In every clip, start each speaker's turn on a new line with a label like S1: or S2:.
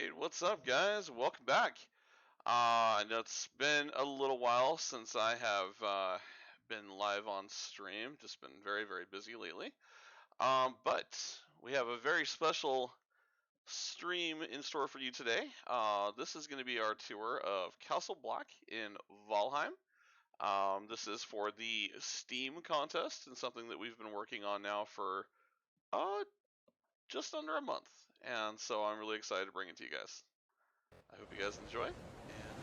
S1: Alright, what's up guys? Welcome back. I know it's been a little while since I have been live on stream. Just been very, very busy lately. But we have a very special stream in store for you today. This is going to be our tour of Castle Black in Valheim. This is for the Steam contest and something that we've been working on now for uh, just under a month. And so I'm really excited to bring it to you guys. I hope you guys enjoy, and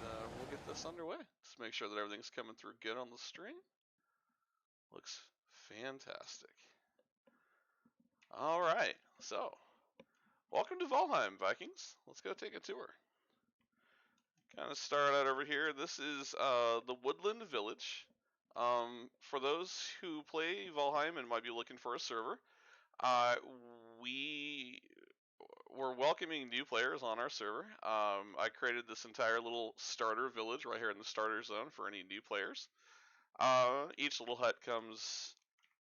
S1: we'll get this underway. Just make sure that everything's coming through good on the stream. Looks fantastic. All right, so welcome to Valheim, Vikings. Let's go take a tour. Kind of start out over here. This is the Woodland Village. For those who play Valheim and might be looking for a server, uh, we we're welcoming new players on our server. I created this entire little starter village right here in the starter zone for any new players. Each little hut comes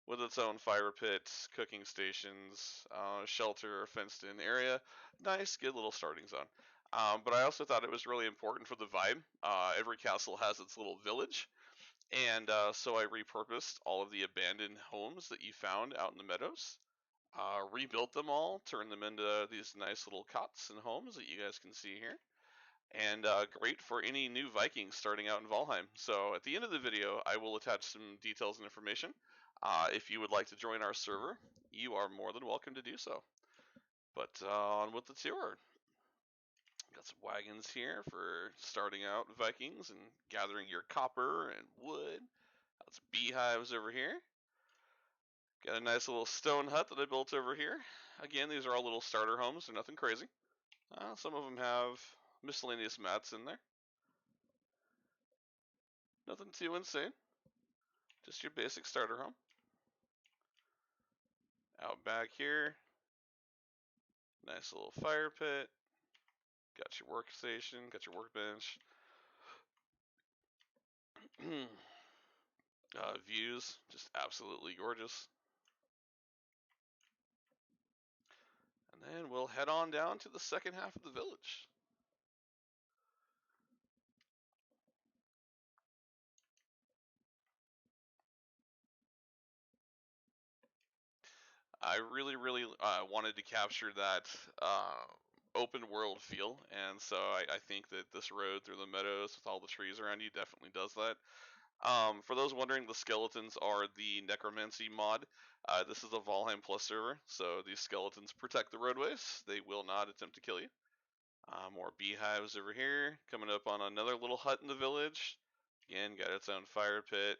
S1: with its own fire pit, cooking stations, shelter, fenced-in area. Nice, good little starting zone. But I also thought it was really important for the vibe. Every castle has its little village, and so I repurposed all of the abandoned homes that you found out in the meadows. Rebuilt them all, turned them into these nice little cots and homes that you guys can see here. And great for any new Vikings starting out in Valheim. So at the end of the video, I will attach some details and information. If you would like to join our server, you are more than welcome to do so. But on with the tour. Got some wagons here for starting out Vikings and gathering your copper and wood. Got some beehives over here. Got a nice little stone hut that I built over here. Again, these are all little starter homes. They're nothing crazy. Some of them have miscellaneous mats in there. Nothing too insane. Just your basic starter home. Out back here, nice little fire pit. Got your workstation, got your workbench. Views, just absolutely gorgeous. And then we'll head on down to the second half of the village. I really wanted to capture that open world feel, and so I think that this road through the meadows with all the trees around you definitely does that. For those wondering, the skeletons are the necromancy mod. This is a Valheim Plus server, so these skeletons protect the roadways. They will not attempt to kill you. More beehives over here. Coming up on another little hut in the village. Again, got its own fire pit.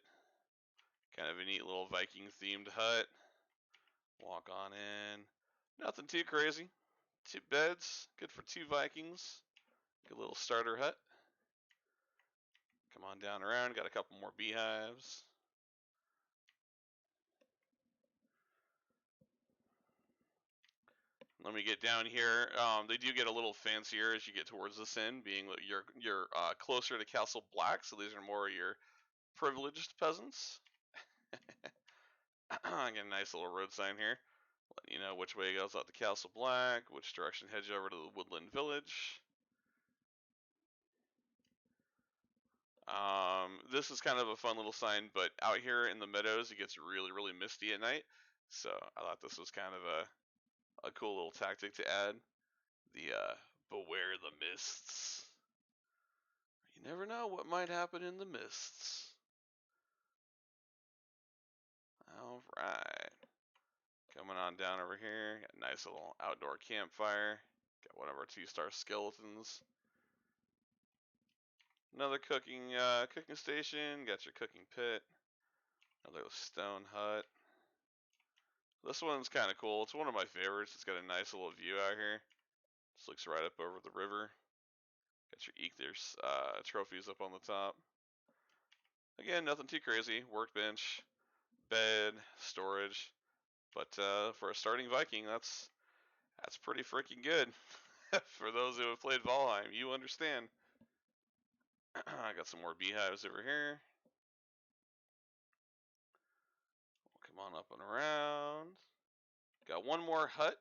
S1: Kind of a neat little Viking themed hut. Walk on in. Nothing too crazy. Two beds, good for two Vikings. Good little starter hut. Come on down around, got a couple more beehives. Let me get down here. They do get a little fancier as you get towards this end, being that you're closer to Castle Black, so these are more your privileged peasants. I got a nice little road sign here, letting you know which way goes out to Castle Black, which direction heads you over to the Woodland Village. This is kind of a fun little sign, but out here in the meadows, it gets really misty at night. So I thought this was kind of a cool little tactic to add. The beware the mists. You never know what might happen in the mists. All right. Coming on down over here. Got a nice little outdoor campfire. Got one of our 2-star skeletons. Another cooking station. Got your cooking pit. Another stone hut. This one's kind of cool. It's one of my favorites. It's got a nice little view out here. Just looks right up over the river. Got your Eikthyrs trophies up on the top. Again, nothing too crazy. Workbench, bed, storage. But for a starting Viking, that's pretty freaking good. For those who have played Valheim, you understand. I got some more beehives over here. We'll come on up and around. Got one more hut,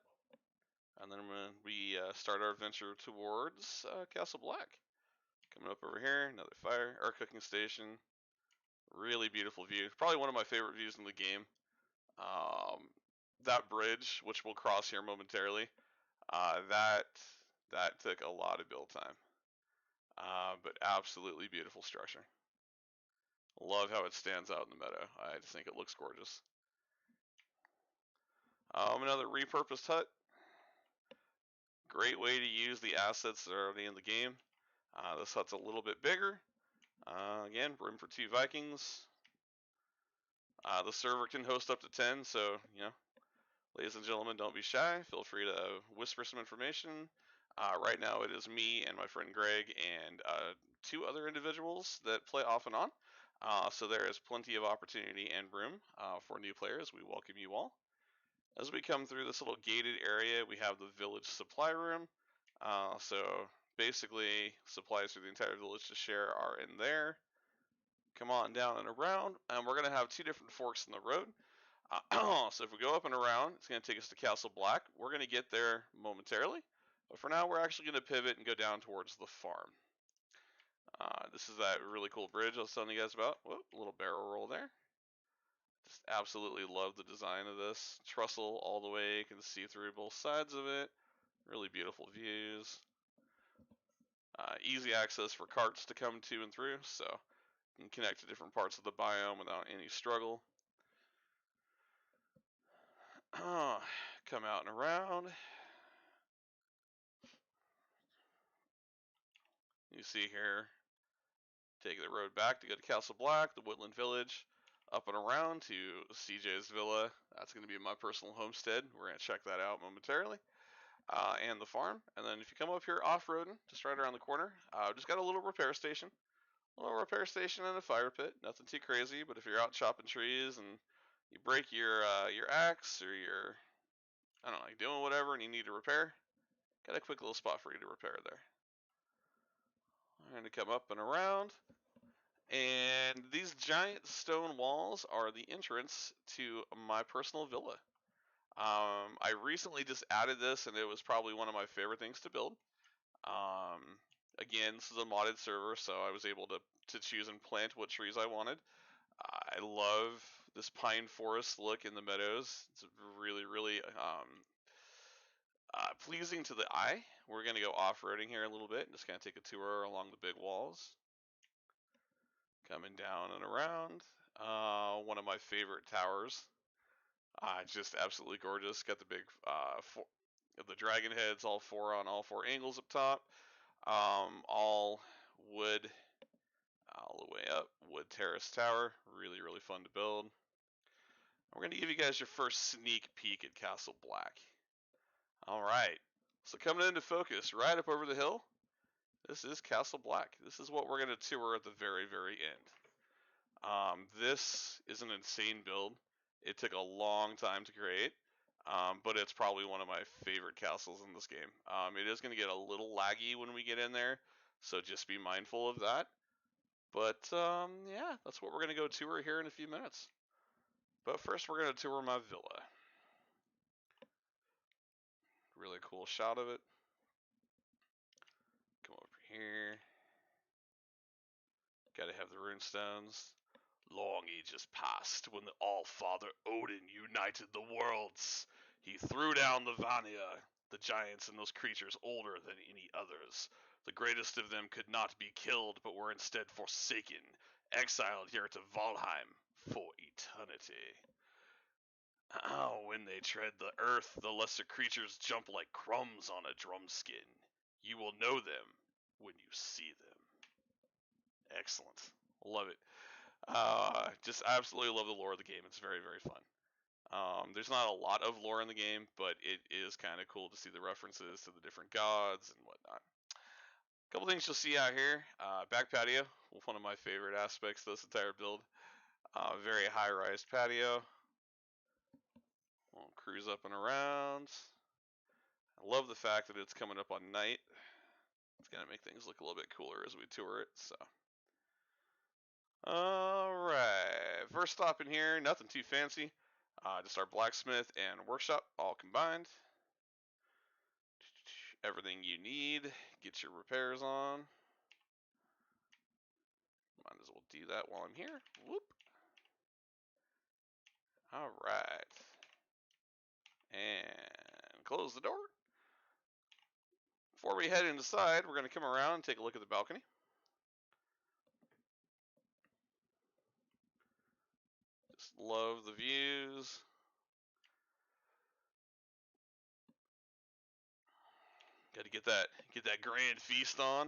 S1: and then I'm gonna be start our adventure towards Castle Black. Coming up over here, another fire or cooking station. Really beautiful view. Probably one of my favorite views in the game. That bridge, which we'll cross here momentarily, that took a lot of build time. But absolutely beautiful structure. Love how it stands out in the meadow. I just think it looks gorgeous. Another repurposed hut. Great way to use the assets that are already in the game. This hut's a little bit bigger. Again, room for 2 Vikings. The server can host up to 10, so, you know, ladies and gentlemen, don't be shy. Feel free to whisper some information. Right now it is me and my friend Greg and 2 other individuals that play off and on. So there is plenty of opportunity and room for new players. We welcome you all. As we come through this little gated area, we have the village supply room. So basically, supplies for the entire village to share are in there. Come on down and around, and we're going to have 2 different forks in the road. So if we go up and around, it's going to take us to Castle Black. We're going to get there momentarily, but for now, we're actually going to pivot and go down towards the farm. This is that really cool bridge I was telling you guys about. Whoop, a little barrel roll there. Just absolutely love the design of this. Trestle all the way, you can see through both sides of it. Really beautiful views. Easy access for carts to come to and through, so you can connect to different parts of the biome without any struggle. Come out and around. You see here, take the road back to go to Castle Black, the Woodland Village, up and around to CJ's Villa. That's going to be my personal homestead. We're going to check that out momentarily. And the farm. And then if you come up here off-roading, just right around the corner, just got a little repair station. A little repair station and a fire pit. Nothing too crazy, but if you're out chopping trees and you break your axe or your, I don't know, you're doing whatever and you need to repair, got a quick little spot for you to repair there. I'm going to come up and around. And these giant stone walls are the entrance to my personal villa. I recently just added this, and it was probably one of my favorite things to build. Again, this is a modded server, so I was able to choose and plant what trees I wanted. I love this pine forest look in the meadows. It's really, really pleasing to the eye. We're going to go off-roading here a little bit and just kind of take a tour along the big walls. Coming down and around. One of my favorite towers. Just absolutely gorgeous. Got the big the dragon heads, all 4 on all 4 angles up top. All wood all the way up. Wood terrace tower. Really, really fun to build. We're going to give you guys your first sneak peek at Castle Black. Alright. So coming into focus, right up over the hill, this is Castle Black. This is what we're going to tour at the very, very end. This is an insane build. It took a long time to create, but it's probably one of my favorite castles in this game. It is going to get a little laggy when we get in there, so just be mindful of that. But yeah, that's what we're going to go tour here in a few minutes. But first, we're going to tour my villa. Really cool shot of it. Come over here. Gotta have the rune stones. Long ages past, when the All-Father Odin united the worlds, he threw down the Vanir, the giants and those creatures older than any others. The greatest of them could not be killed, but were instead forsaken, exiled here to Valheim for eternity. When they tread the earth, the lesser creatures jump like crumbs on a drumskin. You will know them when you see them. Excellent. Love it. Just absolutely love the lore of the game. It's very, very fun. There's not a lot of lore in the game, but it is kind of cool to see the references to the different gods and whatnot. A couple things you'll see out here. Back patio, one of my favorite aspects of this entire build. Very high-rise patio. We'll cruise up and around. I love the fact that it's coming up on night. It's going to make things look a little bit cooler as we tour it. So, alright. First stop in here, nothing too fancy. Just our blacksmith and workshop all combined. everything you need. Get your repairs on. Might as well do that while I'm here. Whoop. All right. And close the door. Before we head inside, we're going to come around and take a look at the balcony. Just love the views. Got to get that grand feast on.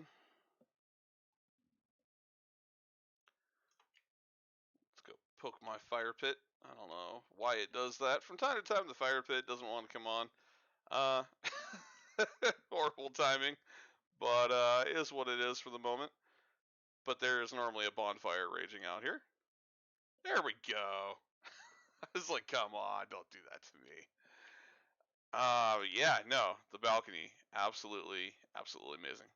S1: Let's go poke my fire pit. I don't know why it does that. From time to time, the fire pit doesn't want to come on. Horrible timing, but it is what it is for the moment. But there is normally a bonfire raging out here. There we go. I was like, come on, don't do that to me. Yeah, no, the balcony, absolutely, absolutely amazing.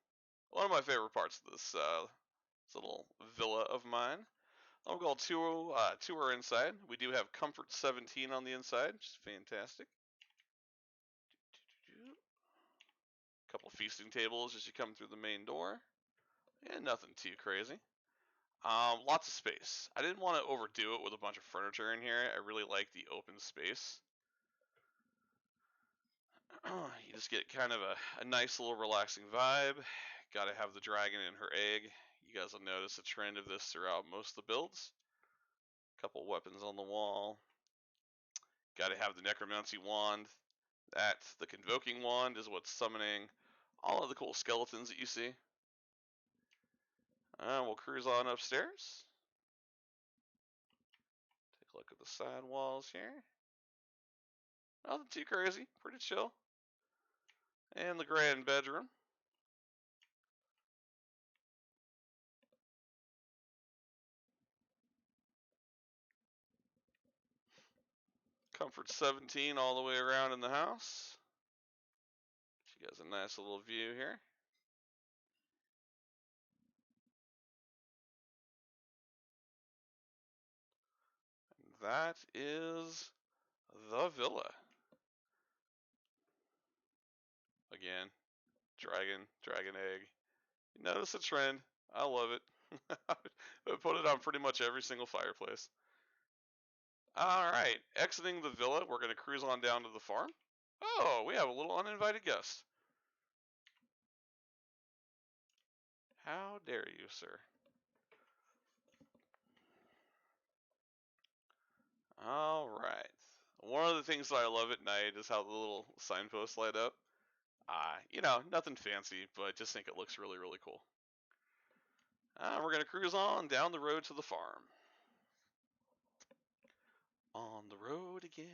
S1: One of my favorite parts of this little villa of mine. I'll go tour inside. We do have Comfort 17 on the inside, which is fantastic. Couple feasting tables as you come through the main door. And nothing too crazy. Lots of space. I didn't want to overdo it with a bunch of furniture in here. I really like the open space. You just get kind of a nice little relaxing vibe. Got to have the dragon and her egg. You guys will notice a trend of this throughout most of the builds. Couple weapons on the wall. Got to have the necromancy wand. The convoking wand is what's summoning all of the cool skeletons that you see. We'll cruise on upstairs. Take a look at the side walls here. Nothing too crazy, pretty chill. And the grand bedroom. Comfort 17 all the way around in the house. You guys a nice little view here. And that is the villa. Again, dragon egg. You notice a trend. I love it. I put it on pretty much every single fireplace. Alright, exiting the villa, we're going to cruise on down to the farm. Oh, we have a little uninvited guest. How dare you, sir? Alright. One of the things that I love at night is how the little signposts light up. You know, nothing fancy, but I just think it looks really, really cool. We're going to cruise on down the road to the farm. On the road again.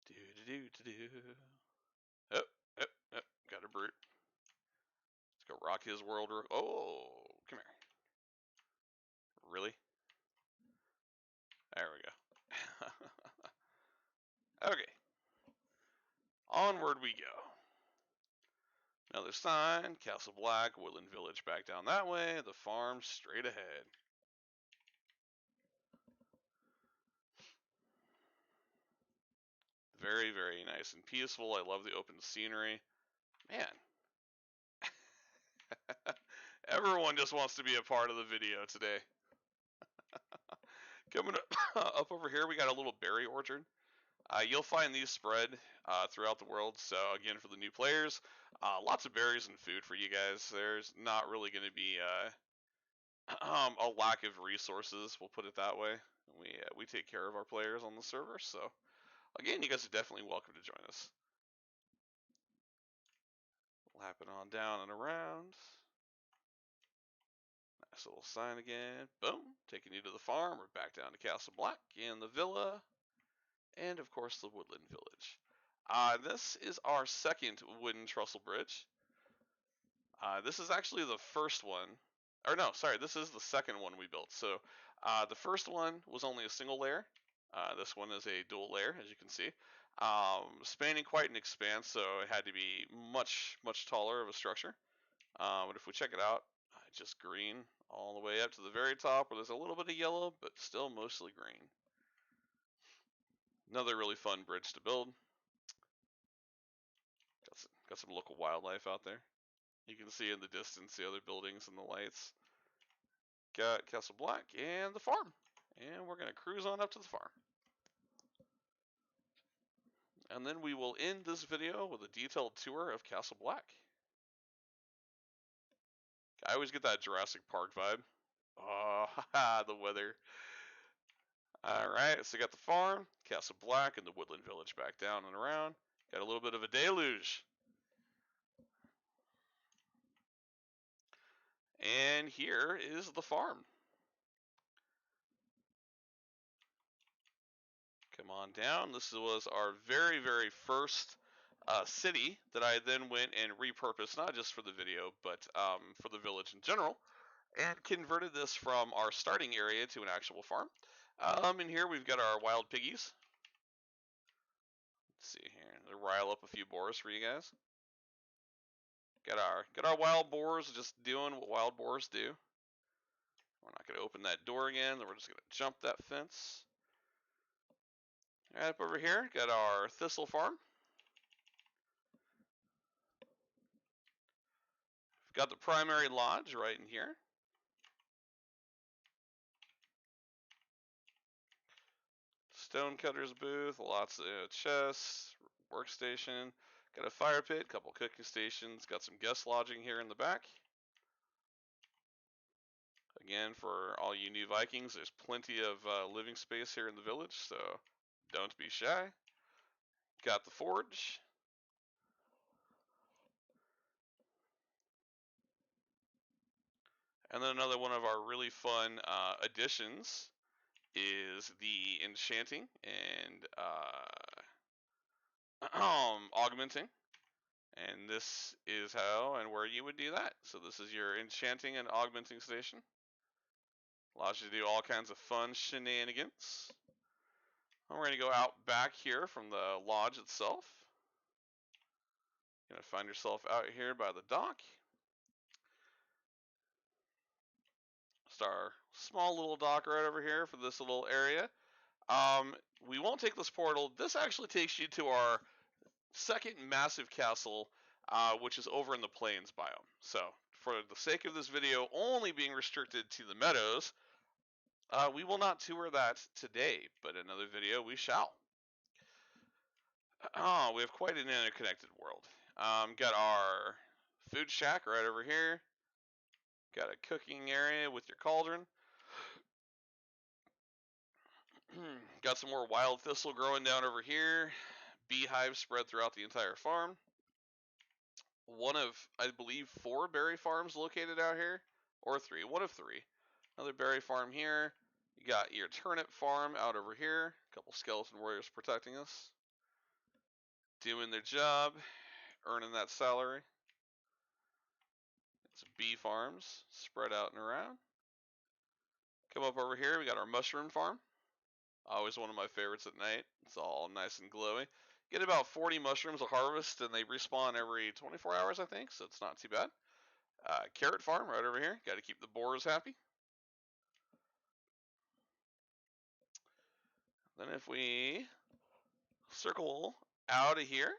S1: Do-do-do-do-do. Oh, got a brute. Let's go rock his world. Oh, come here. Really? There we go. Okay. Onward we go. Another sign, Castle Black, Woodland Village back down that way, the farm straight ahead. Very, very nice and peaceful. I love the open scenery. Man. Everyone just wants to be a part of the video today. Coming up over here, we got a little berry orchard. You'll find these spread throughout the world. So again, for the new players, lots of berries and food for you guys. There's not really going to be a lack of resources. We'll put it that way. We take care of our players on the server. So again, you guys are definitely welcome to join us. Lapping on down and around. Nice little sign again. Boom. Taking you to the farm. We're back down to Castle Black and the villa. And of course the Woodland Village. This is our second wooden trestle bridge. This is actually the first one, or no, sorry, this is the second one we built. So the first one was only a single layer. This one is a dual layer, as you can see, spanning quite an expanse, so it had to be much, much taller of a structure. But if we check it out, just green all the way up to the very top, where there's a little bit of yellow, but still mostly green. Another really fun bridge to build. Got some local wildlife out there. You can see in the distance the other buildings and the lights. Got Castle Black and the farm. And we're going to cruise on up to the farm. And then we will end this video with a detailed tour of Castle Black. I always get that Jurassic Park vibe. Oh, haha, the weather. Alright, so got the farm, Castle Black, and the Woodland Village back down and around. Got a little bit of a deluge. And here is the farm. Come on down. This was our very, very first city that I then went and repurposed, not just for the video, but for the village in general, and converted this from our starting area to an actual farm. In here we've got our wild piggies. Let's see here. I'll rile up a few boars for you guys. Got our wild boars just doing what wild boars do. We're not going to open that door again. We're just going to jump that fence. Right up over here, got our thistle farm. We've got the primary lodge right in here. Stonecutter's booth, lots of chests, workstation. Got a fire pit, couple cooking stations. Got some guest lodging here in the back. Again, for all you new Vikings, there's plenty of living space here in the village, so don't be shy. Got the forge. And then another one of our really fun additions is the enchanting and augmenting. And this is how and where you would do that. So this is your enchanting and augmenting station. Allows you to do all kinds of fun shenanigans. And we're going to go out back here from the lodge itself. You're going to find yourself out here by the dock. Just our small little dock right over here for this little area. We won't take this portal. This actually takes you to our second massive castle, which is over in the plains biome. So for the sake of this video only being restricted to the meadows, we will not tour that today, but in another video we shall. We have quite an interconnected world. Got our food shack right over here. Got a cooking area with your cauldron. Got some more wild thistle growing down over here. Beehives spread throughout the entire farm. One of, I believe, 4 berry farms located out here, or 3, one of 3. Another berry farm here. You got your turnip farm out over here. A couple skeleton warriors protecting us, doing their job, earning that salary. It's bee farms spread out and around. Come up over here, we got our mushroom farm. Always one of my favorites at night. It's all nice and glowy. Get about 40 mushrooms a harvest, and they respawn every 24 hours, I think, so it's not too bad. Carrot farm right over here. Got to keep the boars happy. Then if we circle out of here,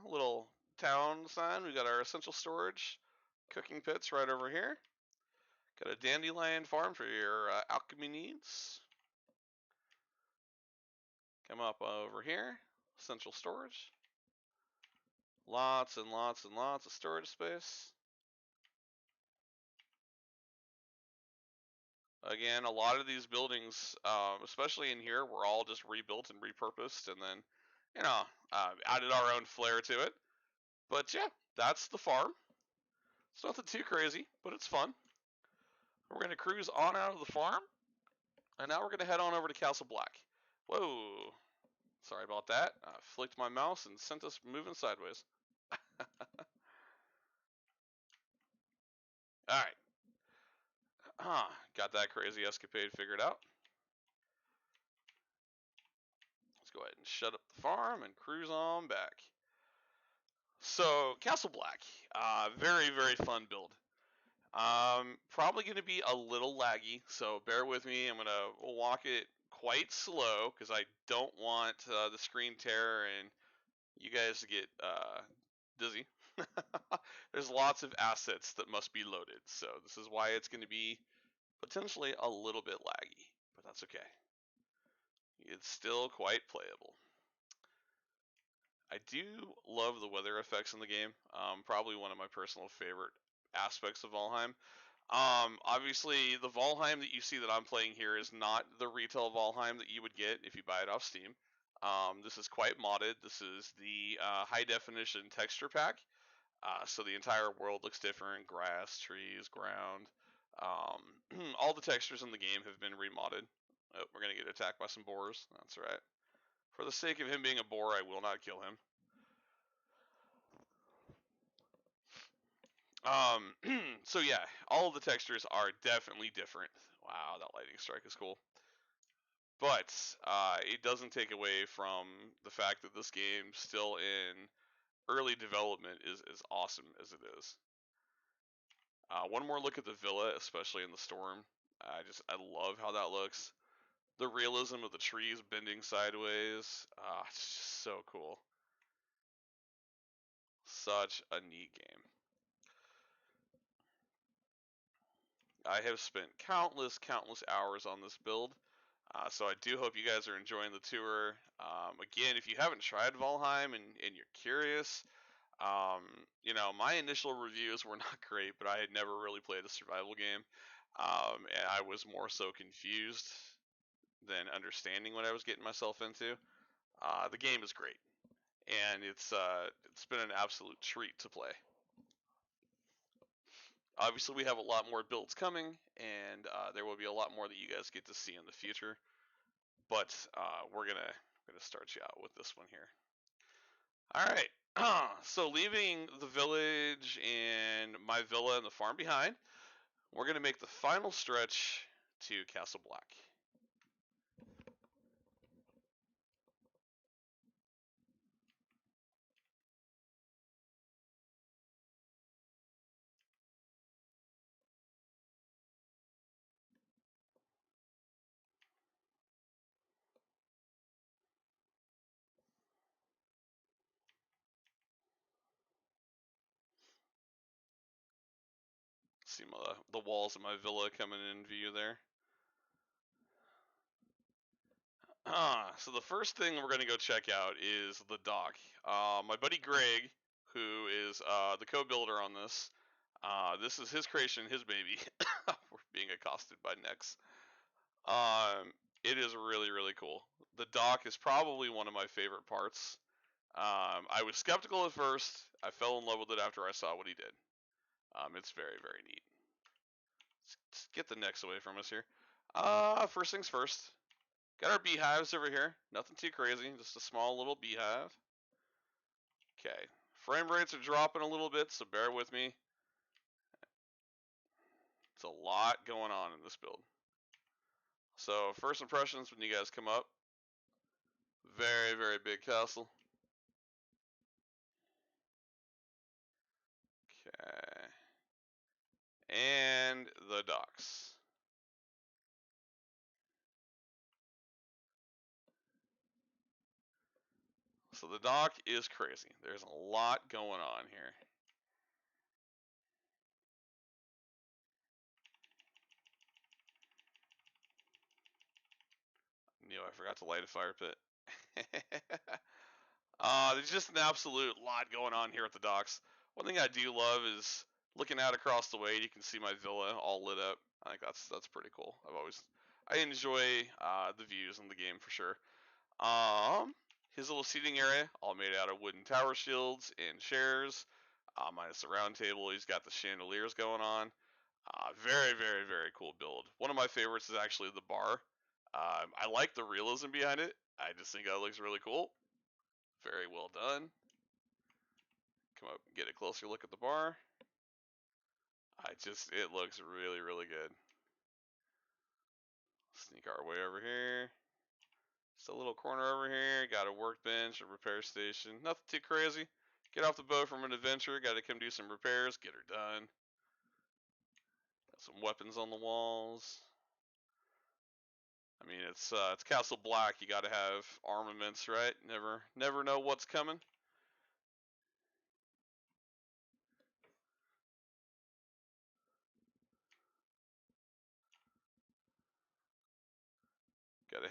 S1: little town sign, we got our essential storage, cooking pits right over here. Got a dandelion farm for your alchemy needs. Come up over here, essential storage. Lots and lots and lots of storage space. Again, a lot of these buildings, especially in here, were all just rebuilt and repurposed, and then, you know, added our own flair to it. But yeah, that's the farm. It's nothing too crazy, but it's fun. We're going to cruise on out of the farm, and now we're going to head on over to Castle Black. Whoa. Sorry about that. I flicked my mouse and sent us moving sideways. Alright. Got that crazy escapade figured out. Let's go ahead and shut up the farm and cruise on back. So, Castle Black. Very, very fun build. Probably going to be a little laggy, so bear with me. I'm going to walk it quite slow because I don't want the screen tear and you guys to get Dizzy. There's lots of assets that must be loaded, so this is why it's going to be potentially a little bit laggy, but that's okay. It's still quite playable. I do love the weather effects in the game. Probably one of my personal favorite aspects of Valheim. Obviously, the Valheim that you see that I'm playing here is not the retail Valheim that you would get if you buy it off Steam. This is quite modded. This is the high definition texture pack. So the entire world looks different: grass, trees, ground. All the textures in the game have been remodded. Oh, we're gonna get attacked by some boars. That's right. For the sake of him being a boar, I will not kill him. So yeah, all of the textures are definitely different. Wow, that lightning strike is cool. But it doesn't take away from the fact that this game, still in early development, is as awesome as it is. One more look at the villa, especially in the storm. I love how that looks. The realism of the trees bending sideways. It's just so cool. Such a neat game. I have spent countless hours on this build. So I do hope you guys are enjoying the tour. Again, if you haven't tried Valheim and you're curious, my initial reviews were not great, but I had never really played a survival game. And I was more so confused than understanding what I was getting myself into. The game is great, and it's been an absolute treat to play. Obviously, we have a lot more builds coming, and there will be a lot more that you guys get to see in the future. But we're gonna start you out with this one here. All right. So leaving the village and my villa and the farm behind, we're gonna make the final stretch to Castle Black. See the walls of my villa coming in view there. So the first thing we're gonna go check out is the dock. My buddy Greg, who is the co-builder on this, this is his creation, his baby. We're being accosted by Nex. It is really cool. The dock is probably one of my favorite parts. I was skeptical at first. I fell in love with it after I saw what he did. It's very neat. Let's get the Nex away from us here. First things first. Got our beehives over here. Nothing too crazy, just a small little beehive. Okay. Frame rates are dropping a little bit, so bear with me. It's a lot going on in this build. So first impressions when you guys come up. Very big castle. Okay. And the docks. So the dock is crazy. There's a lot going on here. I forgot to light a fire pit. There's just an absolute lot going on here at the docks. One thing I do love is looking out across the way. You can see my villa all lit up. I think that's pretty cool. I enjoy the views in the game for sure. His little seating area, all made out of wooden tower shields and chairs. Minus the round table, he's got the chandeliers going on. Very cool build. One of my favorites is actually the bar. I like the realism behind it. I just think that looks really cool. Very well done. Come up and get a closer look at the bar. It looks really good. Sneak our way over here. Just a little corner over here. Got a workbench, a repair station. Nothing too crazy. Get off the boat from an adventure. Got to come do some repairs. Get her done. Got some weapons on the walls. I mean, it's Castle Black. You got to have armaments, right? Never know what's coming.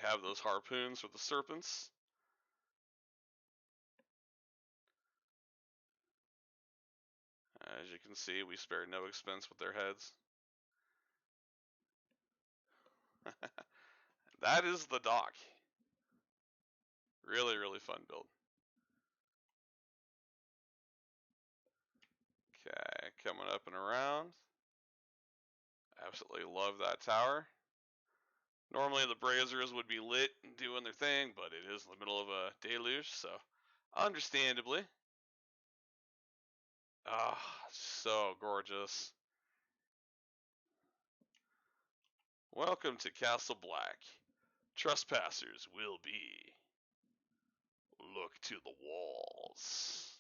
S1: have those harpoons with the serpents. As you can see, we spare no expense with their heads. That is the dock. Really, really fun build. Okay, coming up and around. Absolutely love that tower. Normally the braziers would be lit and doing their thing, but it is in the middle of a deluge, so understandably. Ah, so gorgeous. Welcome to Castle Black. Trespassers will be. Look to the walls.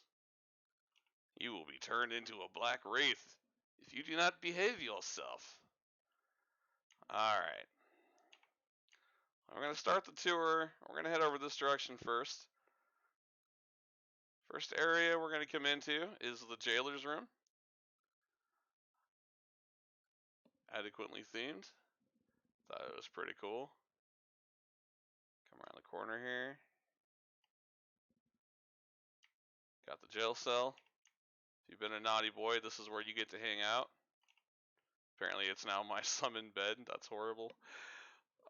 S1: You will be turned into a black wraith if you do not behave yourself. Alright. I'm going to start the tour. We're going to head over this direction first. First area we're going to come into is the jailer's room. Adequately themed. Thought it was pretty cool. Come around the corner here. Got the jail cell. If you've been a naughty boy, this is where you get to hang out. Apparently it's now my summon bed. That's horrible.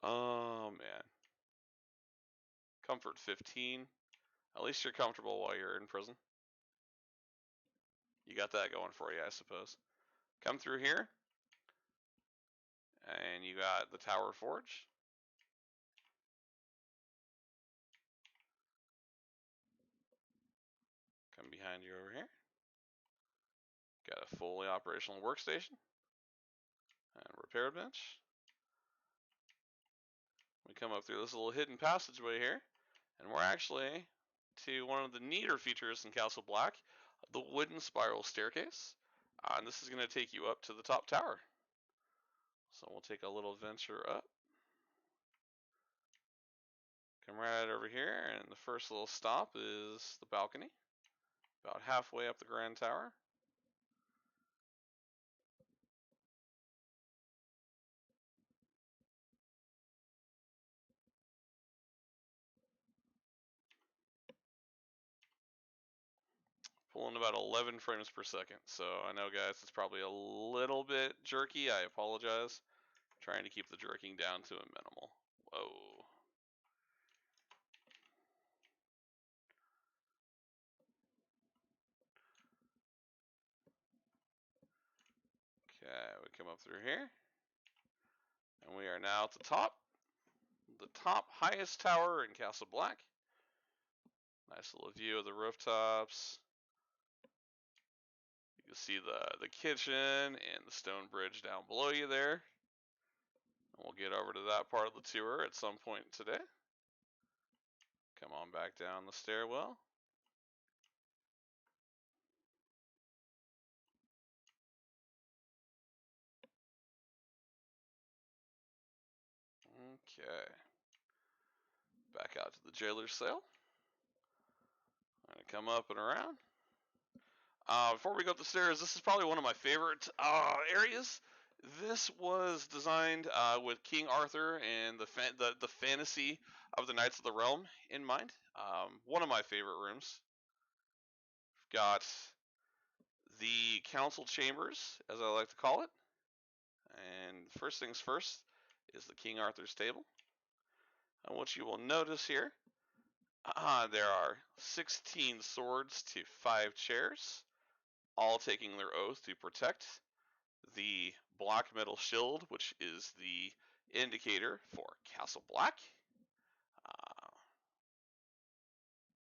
S1: Oh, man. Comfort 15. At least you're comfortable while you're in prison. You got that going for you, I suppose. Come through here. And you got the Tower Forge. Come behind you over here. Got a fully operational workstation. And repair bench. We come up through this little hidden passageway here. And we're actually to one of the neater features in Castle Black, the wooden spiral staircase. And this is going to take you up to the top tower. So we'll take a little venture up. Come right over here, and the first little stop is the balcony. About halfway up the grand tower. Pulling about 11 frames per second. So I know, guys, it's probably a little bit jerky. I apologize. Trying to keep the jerking down to a minimal. Whoa. Okay, we come up through here. And we are now at the top. The top highest tower in Castle Black. Nice little view of the rooftops. You can see the kitchen and the stone bridge down below you there. And we'll get over to that part of the tour at some point today. Come on back down the stairwell. Okay. Back out to the jailer's cell. I'm going to come up and around. Before we go up the stairs, this is probably one of my favorite areas. This was designed with King Arthur and the fantasy of the Knights of the Realm in mind. One of my favorite rooms. We've got the council chambers, as I like to call it. And first things first is the King Arthur's table. And what you will notice here, there are 16 swords to 5 chairs, all taking their oath to protect the black metal shield, which is the indicator for Castle Black.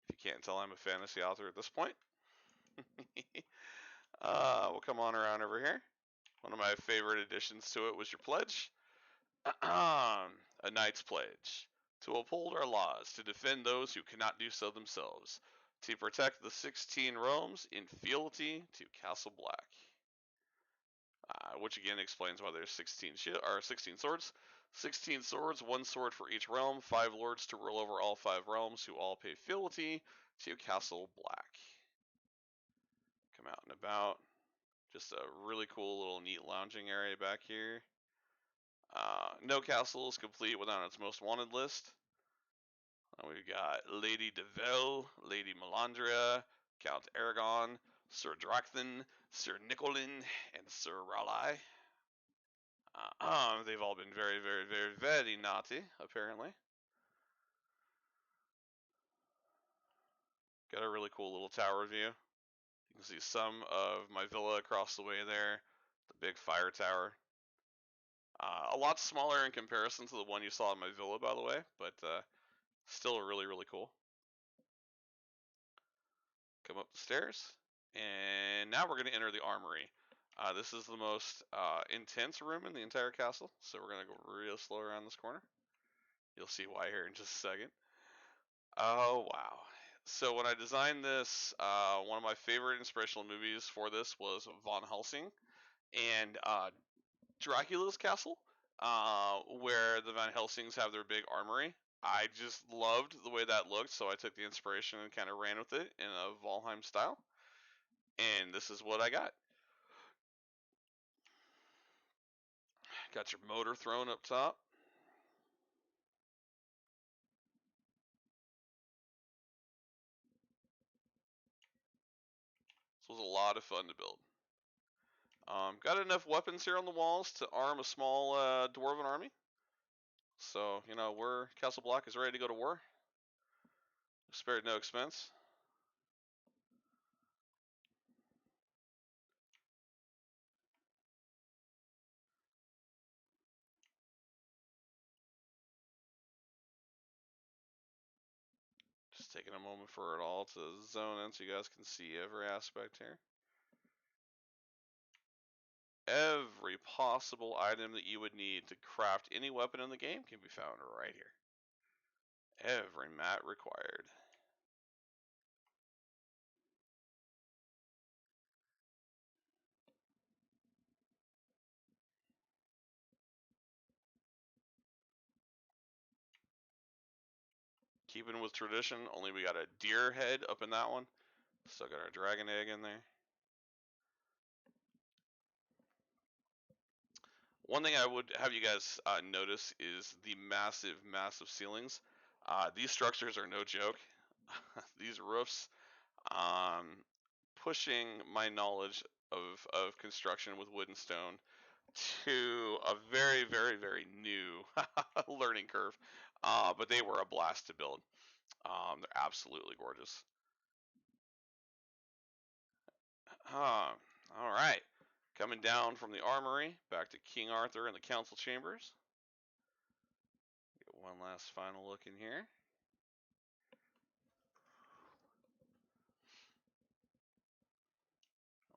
S1: If you can't tell, I'm a fantasy author at this point. We'll come on around over here. One of my favorite additions to it was your pledge. A knight's pledge. To uphold our laws, to defend those who cannot do so themselves, to protect the 16 realms in fealty to Castle Black. Which again explains why there's 16 swords. 16 swords, 1 sword for each realm, 5 lords to rule over all 5 realms who all pay fealty to Castle Black. Come out and about. Just a really cool little neat lounging area back here. No castle is complete without its most wanted list. We've got Lady Deville, Lady Melandria, Count Aragon, Sir Drakthon, Sir Nicolin, and Sir Raleigh. They've all been very, very, very, very naughty, apparently. Got a really cool little tower view. You can see some of my villa across the way there, the big fire tower. A lot smaller in comparison to the one you saw in my villa, by the way, but still really, really cool. Come up the stairs, and now we're going to enter the armory. This is the most intense room in the entire castle, so we're going to go real slow around this corner. You'll see why here in just a second. Oh, wow. So when I designed this, one of my favorite inspirational movies for this was Van Helsing and Dracula's castle, where the Van Helsings have their big armory. I just loved the way that looked, so I took the inspiration and kind of ran with it in a Valheim style. And this is what I got. Got your motor throne up top. This was a lot of fun to build. Got enough weapons here on the walls to arm a small dwarven army. So, you know, Castle Block is ready to go to war. Spared no expense. Just taking a moment for it all to zone in so you guys can see every aspect here. Every possible item that you would need to craft any weapon in the game can be found right here. Every mat required. Keeping with tradition, only we got a deer head up in that one. Still got our dragon egg in there. One thing I would have you guys notice is the massive, massive ceilings. These structures are no joke. These roofs, pushing my knowledge of construction with wood and stone to a very, very, very new learning curve. But they were a blast to build. They're absolutely gorgeous. All right. Coming down from the armory, back to King Arthur and the council chambers. Get one last final look in here.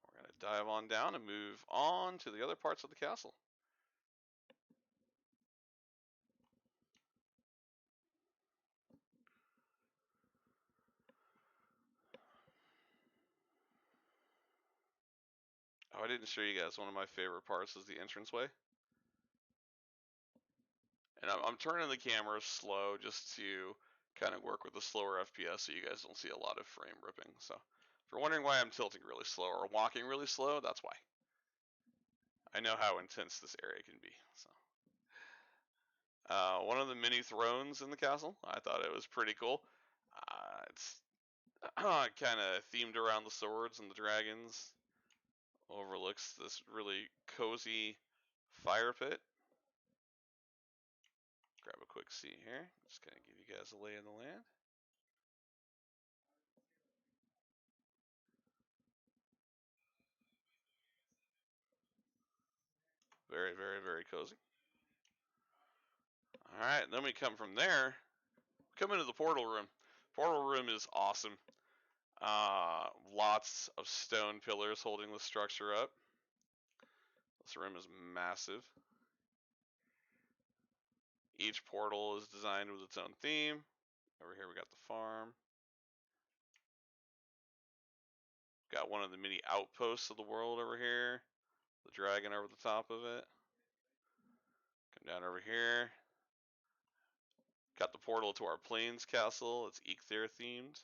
S1: We're going to dive on down and move on to the other parts of the castle. Oh, I didn't show you guys one of my favorite parts is the entranceway. And I'm turning the camera slow just to kind of work with the slower FPS so you guys don't see a lot of frame ripping. So if you're wondering why I'm tilting really slow or walking really slow, that's why. I know how intense this area can be. So one of the mini thrones in the castle, I thought it was pretty cool. It's kind of themed around the swords and the dragons. Overlooks this really cozy fire pit. Grab a quick seat here. Just kind of give you guys a lay of the land. Very, very, very cozy. All right, then we come from there. Come into the portal room. Portal room is awesome. Lots of stone pillars holding the structure up. This room is massive. Each portal is designed with its own theme. Over here we got the farm. Got one of the mini outposts of the world over here. The dragon over the top of it. Come down over here. Got the portal to our plains castle. It's Eikthyr themed.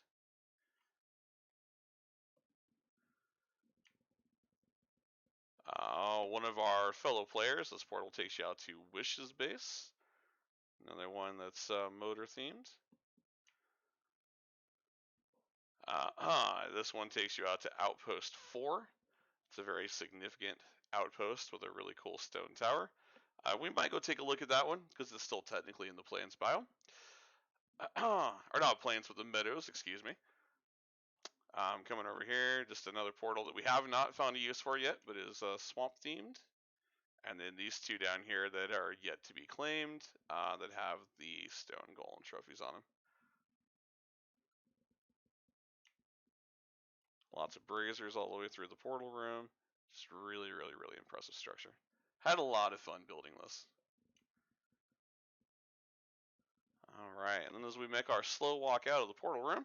S1: one of our fellow players. This portal takes you out to Wish's base. Another one that's motor themed. This one takes you out to Outpost 4. It's a very significant outpost with a really cool stone tower. We might go take a look at that one because it's still technically in the Plains biome. Or not Plains, but the Meadows, excuse me. Coming over here, just another portal that we have not found a use for yet, but is swamp themed. And then these two down here that are yet to be claimed, that have the stone golem trophies on them. Lots of braziers all the way through the portal room. Just really, really, really impressive structure. Had a lot of fun building this. Alright, and then as we make our slow walk out of the portal room,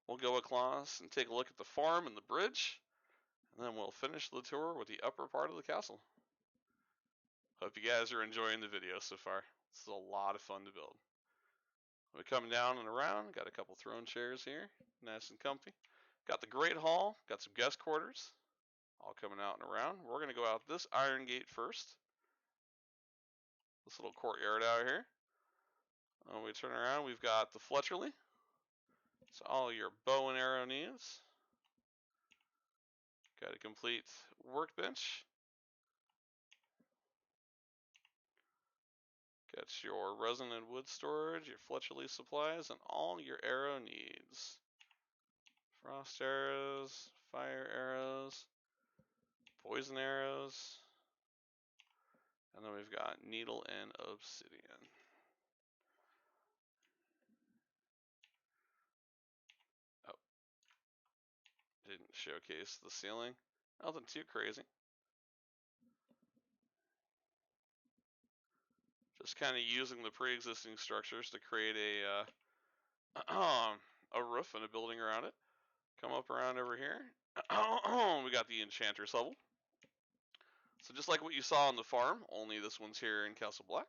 S1: we'll go across and take a look at the farm and the bridge, and then we'll finish the tour with the upper part of the castle. Hope you guys are enjoying the video so far. This is a lot of fun to build. We come down and around, got a couple throne chairs here, nice and comfy. Got the Great Hall, got some guest quarters, all coming out and around. We're going to go out this iron gate first. This little courtyard out here. When we turn around, we've got the Fletcherly. So all your bow and arrow needs. Got a complete workbench. Got your resin and wood storage, your Fletcherly supplies, and all your arrow needs. Frost arrows, fire arrows, poison arrows, and then we've got needle and obsidian. Oh, didn't showcase the ceiling. Nothing too crazy. Just kind of using the pre-existing structures to create a roof and a building around it. Come up around over here. We got the Enchanter's level. So just like what you saw on the farm, only this one's here in Castle Black.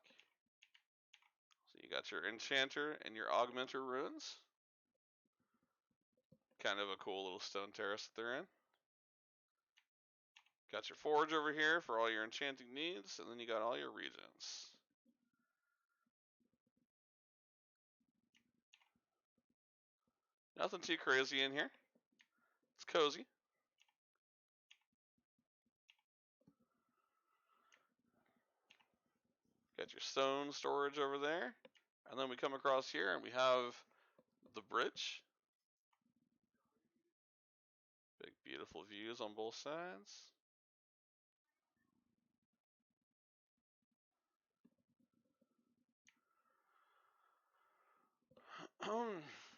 S1: So you got your Enchanter and your Augmenter ruins. Kind of a cool little stone terrace that they're in. Got your forge over here for all your enchanting needs, and then you got all your regions. Nothing too crazy in here. It's cozy. Got your stone storage over there. And then we come across here and we have the bridge. Big beautiful views on both sides.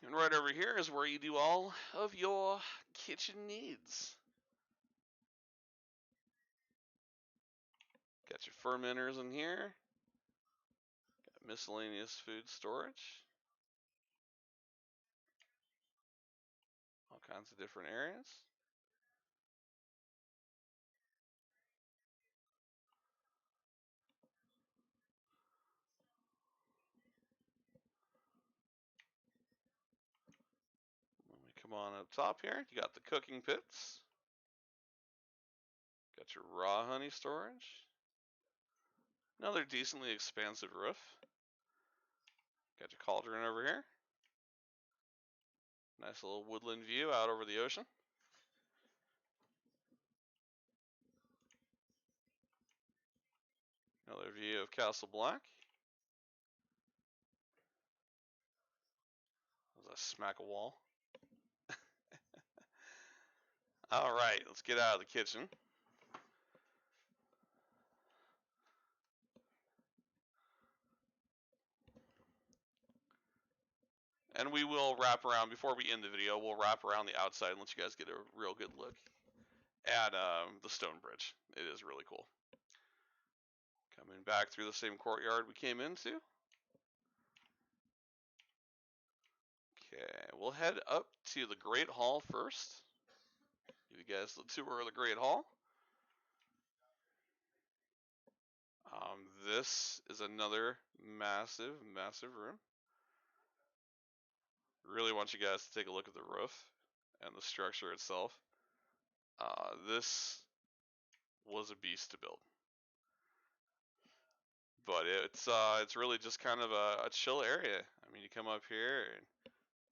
S1: And right over here is where you do all of your kitchen needs. Got your fermenters in here. Got miscellaneous food storage. All kinds of different areas. When we come on up top here, you got the cooking pits. Got your raw honey storage. Another decently expansive roof. Got your cauldron over here. Nice little woodland view out over the ocean. Another view of Castle Black. As I smack a wall. Alright, let's get out of the kitchen. And we will wrap around, before we end the video, we'll wrap around the outside and let you guys get a real good look at the stone bridge. It is really cool. Coming back through the same courtyard we came into. Okay, we'll head up to the Great Hall first. Give you guys the tour of the Great Hall. This is another massive, massive room. Really want you guys to take a look at the roof and the structure itself. This was a beast to build, but it's really just kind of a chill area. I mean, you come up here and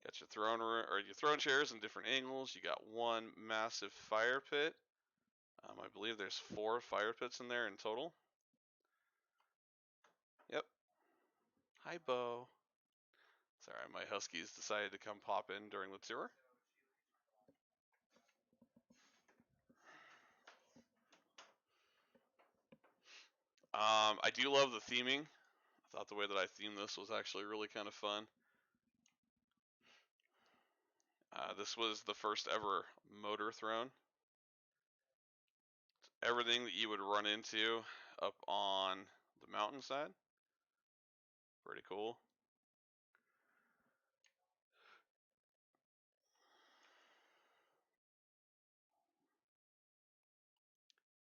S1: got your throne room or your throne chairs in different angles. You got one massive fire pit. I believe there's 4 fire pits in there in total. Yep. Hi, Bo. Sorry, my huskies decided to come pop in during the tour. I do love the theming. I thought the way that I themed this was actually really kind of fun. This was the first ever motor throne. Everything that you would run into up on the mountainside. Pretty cool.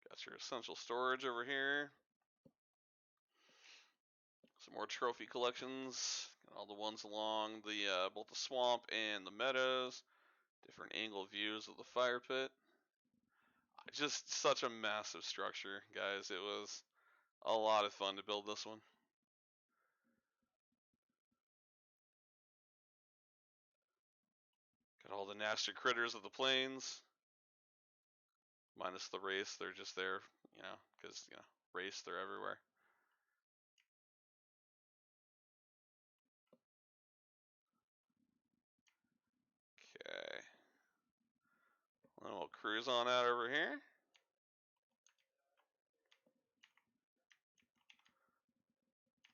S1: Got your essential storage over here. Some more trophy collections. Got all the ones along the both the swamp and the meadows. Different angle views of the fire pit. Just such a massive structure, guys. It was a lot of fun to build this one. Got all the nasty critters of the plains. Minus the race, they're just there, because, race, they're everywhere. Okay. Then we'll cruise on out over here.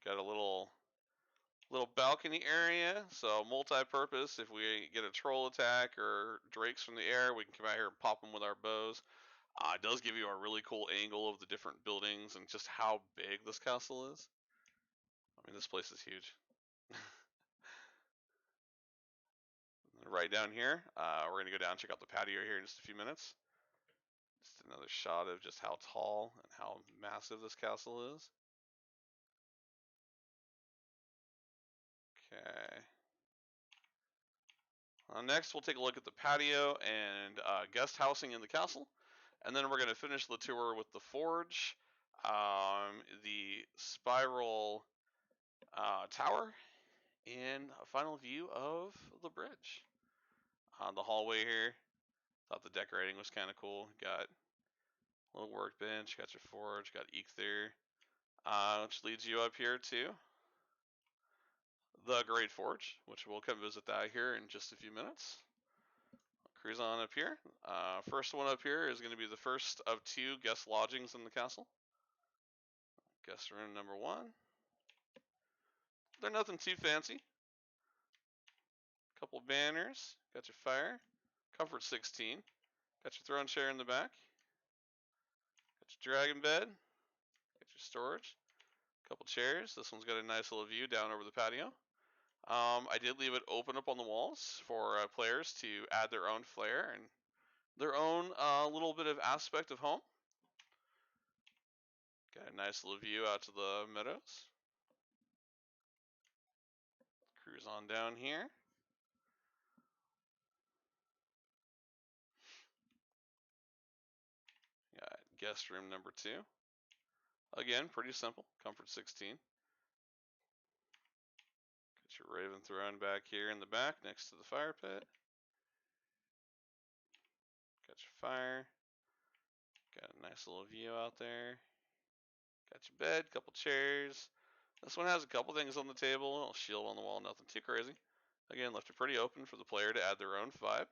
S1: Got a little balcony area, so multi-purpose. If we get a troll attack or drakes from the air, we can come out here and pop them with our bows. It does give you a really cool angle of the different buildings and just how big this castle is. I mean, this place is huge. Right down here, we're gonna go down and check out the patio here in just a few minutes. Just another shot of just how tall and how massive this castle is. Okay. Next, we'll take a look at the patio and guest housing in the castle. And then we're going to finish the tour with the forge, the spiral tower, and a final view of the bridge. The hallway here, thought the decorating was kind of cool. Got a little workbench, got your forge, got Eikthyr, which leads you up here to the Great Forge, which we'll come visit that here in just a few minutes. Cruise on up here. First one up here is going to be the first of 2 guest lodgings in the castle. Guest room number 1. They're nothing too fancy. Couple banners. Got your fire. Comfort 16. Got your throne chair in the back. Got your dragon bed. Got your storage. Couple chairs. This one's got a nice little view down over the patio. I did leave it open up on the walls for players to add their own flair and their own little bit of aspect of home. Got a nice little view out to the meadows. Cruise on down here. Got guest room number 2. Again, pretty simple. Comfort 16. Got your Raven throne back here in the back next to the fire pit. Got your fire. Got a nice little view out there. Got your bed, couple chairs. This one has a couple things on the table. A little shield on the wall, nothing too crazy. Again, left it pretty open for the player to add their own vibe.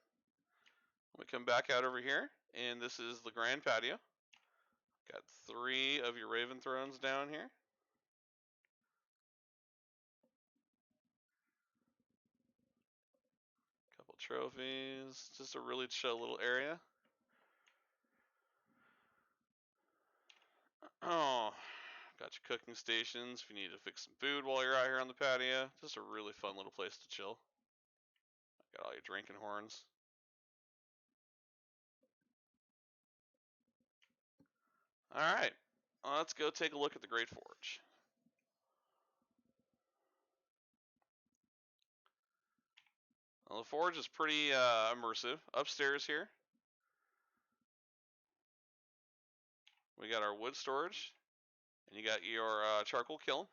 S1: We come back out over here, and this is the grand patio. Got 3 of your Raven thrones down here. Couple trophies. Just a really chill little area. Oh, got your cooking stations if you need to fix some food while you're out here on the patio. Just a really fun little place to chill. Got all your drinking horns. Alright, let's go take a look at the Great Forge. Well, the forge is pretty immersive. Upstairs here, We got our wood storage, and you got your charcoal kiln.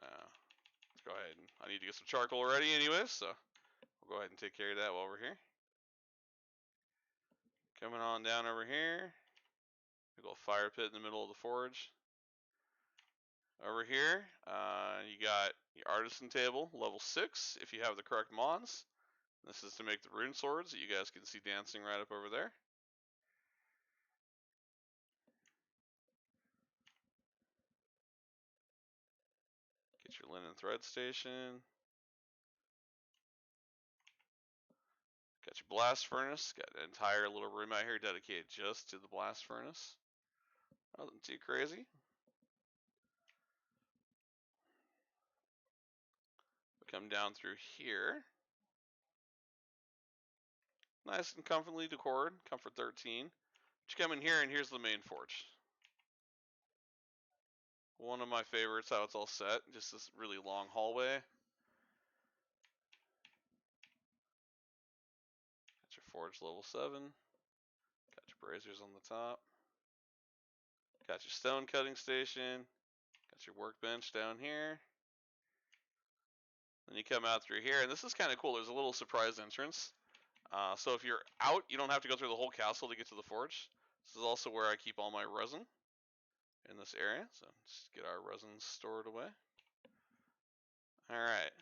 S1: Let's go ahead. I need to get some charcoal ready anyways, so we'll go ahead and take care of that while we're here. Coming on down over here. We got a fire pit in the middle of the forge. Over here, you got your artisan table, level 6, if you have the correct mons. This is to make the rune swords that you guys can see dancing right up over there. Get your linen thread station. Got your blast furnace. Got an entire little room out here dedicated just to the blast furnace. Nothing too crazy. We come down through here. Nice and comfortably decorated. Comfort 13. But you come in here and here's the main forge. One of my favorites, how it's all set. Just this really long hallway. Got your forge level 7. Got your braziers on the top. Got your stone cutting station. Got your workbench down here. Then you come out through here, and this is kind of cool. There's a little surprise entrance. So if you're out, you don't have to go through the whole castle to get to the forge. This is also where I keep all my resin in this area. So just get our resin stored away. All right.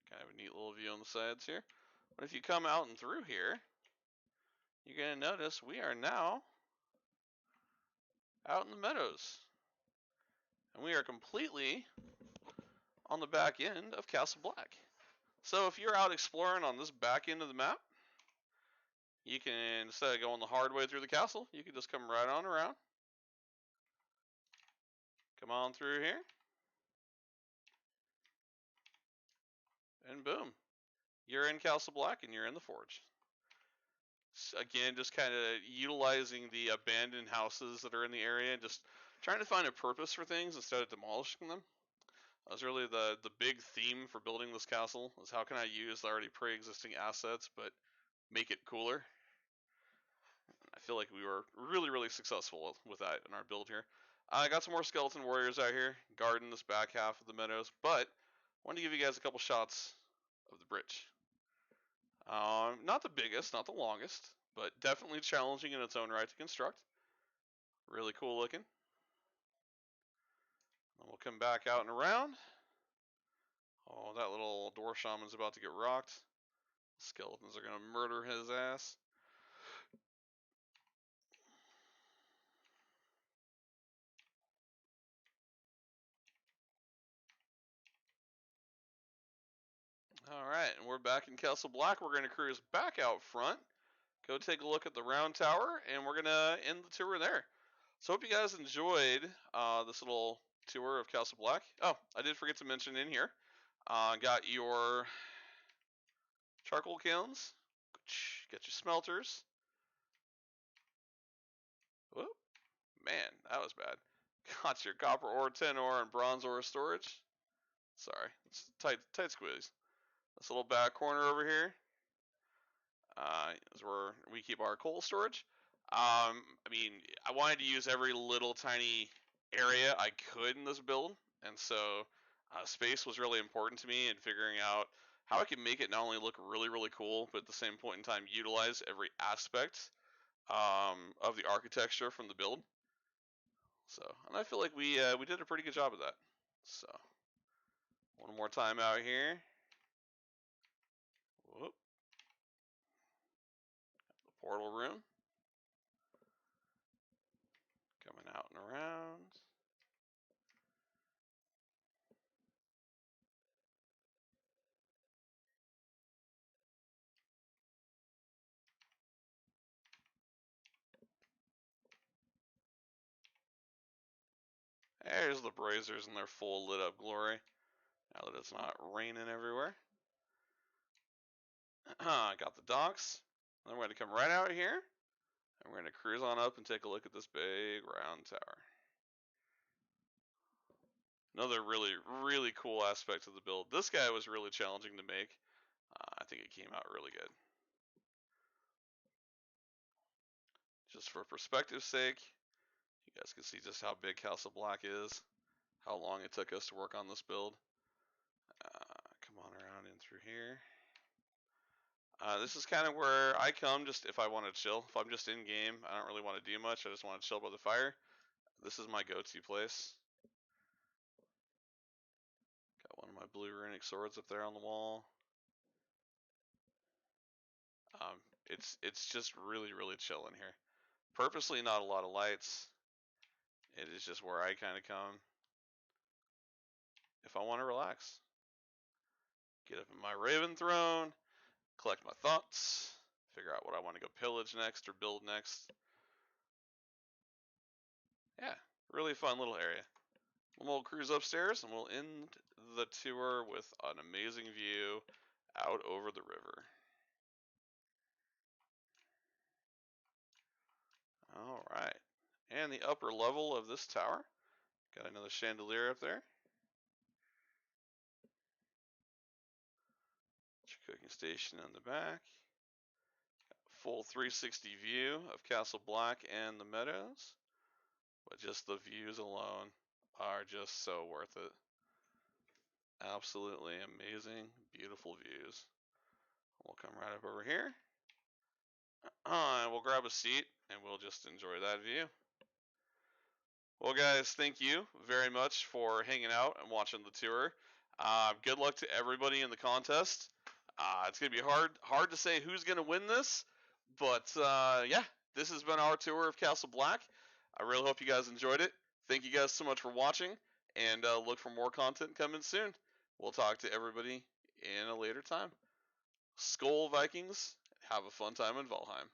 S1: Kind of a neat little view on the sides here. But if you come out and through here, you're going to notice we are now out in the meadows. And we are completely on the back end of Castle Black. So if you're out exploring on this back end of the map, you can, instead of going the hard way through the castle, you can just come right on around. Come on through here. And boom. You're in Castle Black and you're in the forge. So again, just kind of utilizing the abandoned houses that are in the area and just trying to find a purpose for things instead of demolishing them. That was really the big theme for building this castle, is how can I use the already pre-existing assets but make it cooler. I feel like we were really successful with that in our build here. I got some more skeleton warriors out here guarding this back half of the meadows, but I wanted to give you guys a couple shots of the bridge. Not the biggest, not the longest, but definitely challenging in its own right to construct. Really cool looking. And we'll come back out and around. Oh, that little dwarf shaman's about to get rocked. Skeletons are going to murder his ass. Alright, and we're back in Castle Black. We're going to cruise back out front, go take a look at the round tower, and we're going to end the tour there. So hope you guys enjoyed this little tour of Castle Black. Oh, I did forget to mention in here, got your charcoal kilns, got your smelters. Whoop, man, that was bad. Got your copper ore, tin ore, and bronze ore storage. Sorry, it's tight squeeze. This little back corner over here is where we keep our coal storage. I mean, I wanted to use every little tiny area I could in this build, and so space was really important to me in figuring out how I can make it not only look really cool, but at the same point in time utilize every aspect of the architecture from the build. So, and I feel like we did a pretty good job of that. So, one more time out here. Whoop. The portal room. Coming out and around. There's the braziers in their full lit up glory. Now that it's not raining everywhere. Got the docks. Then we're going to come right out here. And we're going to cruise on up and take a look at this big round tower. Another really cool aspect of the build. This guy was really challenging to make. I think it came out really good. Just for perspective's sake, You guys can see just how big Castle Black is, how long it took us to work on this build. Come on around in through here. This is kind of where I come just if I want to chill. If I'm just in game, I don't really want to do much. I just want to chill by the fire. This is my go-to place. Got one of my blue runic swords up there on the wall. It's just really chill in here. Purposely not a lot of lights. It is just where I kind of come if I want to relax. Get up in my Raven throne, collect my thoughts, figure out what I want to go pillage next or build next. Yeah, really fun little area. We'll cruise upstairs and we'll end the tour with an amazing view out over the river. All right, and the upper level of this tower, got another chandelier up there. Cooking station in the back. Full 360 view of Castle Black and the meadows, but just the views alone are just so worth it. Absolutely amazing, beautiful views. We'll come right up over here, and we'll grab a seat and we'll just enjoy that view. Well, guys, thank you very much for hanging out and watching the tour. Good luck to everybody in the contest. It's gonna be hard to say who's gonna win this, but yeah, this has been our tour of Castle Black. I really hope you guys enjoyed it. Thank you guys so much for watching, and look for more content coming soon. We'll talk to everybody in a later time. Skol Vikings, have a fun time in Valheim.